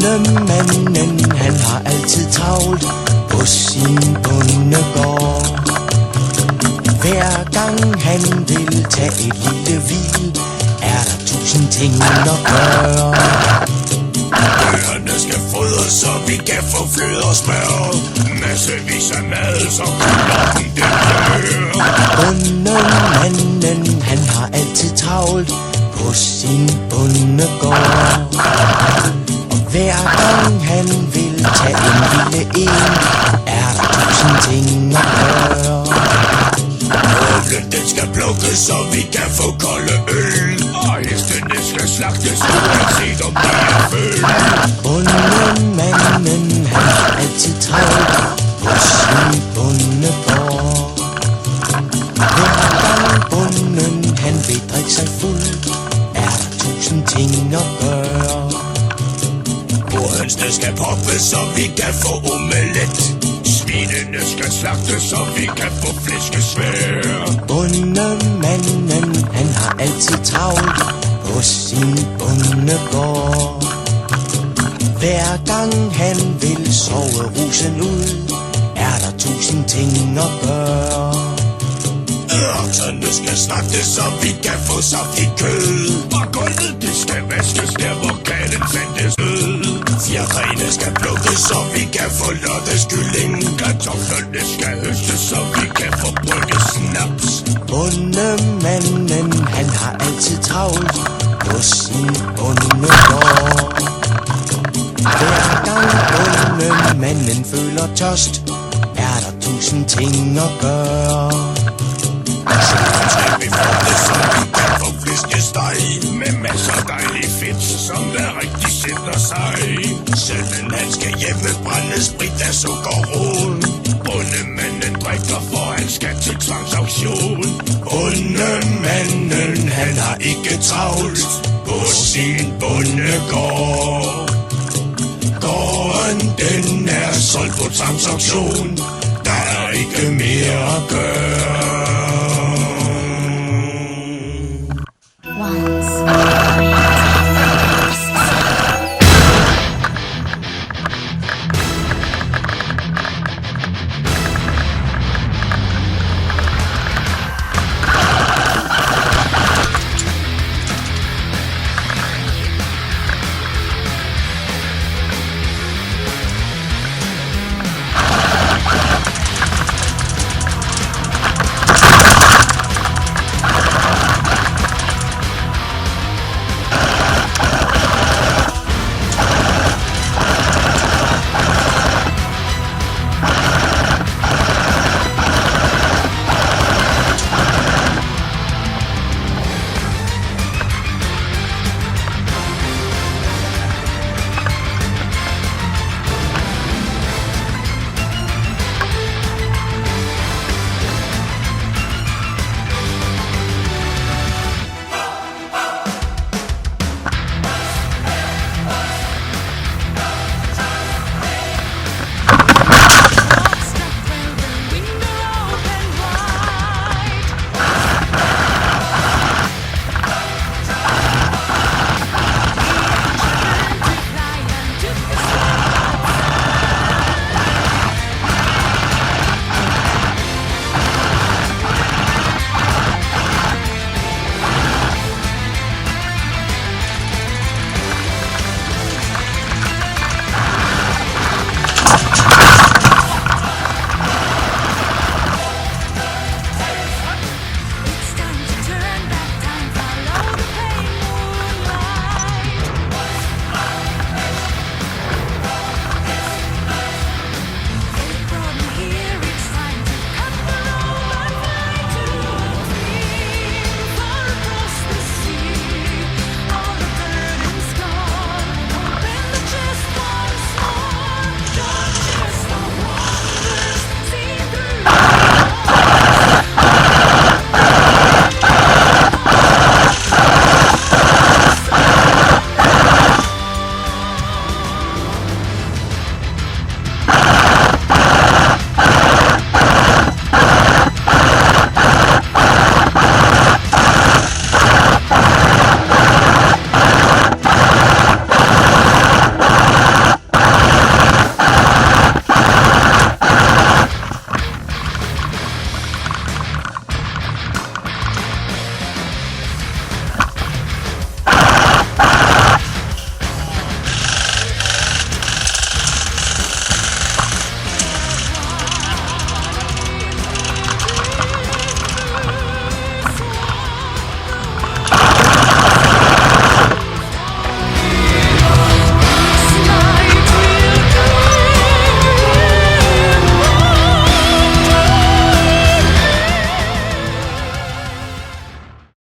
Bondemanden, han har altid travlt på sin bondegård. Hver gang han vil tage et lille hvil, er der 1000 ting at gøre. Dyrene skal fodres, så vi kan få flød og smør. Massevis af mad, så klokken den dør. Bondemanden, han har altid travlt på sin bondegård. Og hver gang han vil tage en lille en, er der 1000 ting at gøre. Ålen den skal plukkes, så vi kan få kolde øl. Og hestene skal slagtes, uanset om de er født. Bondemanden, han har altid travlt på sin bondegård. Hver gang bonden, han vil drikke sig fuld, er der 1000 ting at gøre. Hønsene skal poppes, så vi kan få omelet. Svinene skal slagtes, så vi kan få flæskesvær. Bondemanden, han har altid travlt på sin bondegård. Hver gang han vil sove rusen ud, er der 1000 ting at gøre. Ørterne skal slagtes, så vi kan få saftigt kød. Og gulvet, det skal vaskes, der hvor katten fandtes død. Fjerdrane skal plukkes, så vi kan få lotteskylling. Kartoflerne skal høstes, så vi kan få brygget snaps. Bondemanden, han har altid travlt på sin bondegård. Hver gang bondemanden føler tørst, er der 1000 ting at gøre. Så skal vi få det, så vi kan få flæskesteg. Med masser af dejlig fedt, som der rigtig sætter sig. Sønnen han skal hjemmebrænde sprit af sukkerroen. Bondemanden drikker, for han skal til tvangsauktion. Bondemanden, han har ikke travlt på sin bondegård. Gården, den er solgt på tvangsauktion. Der er ikke mere at gøre.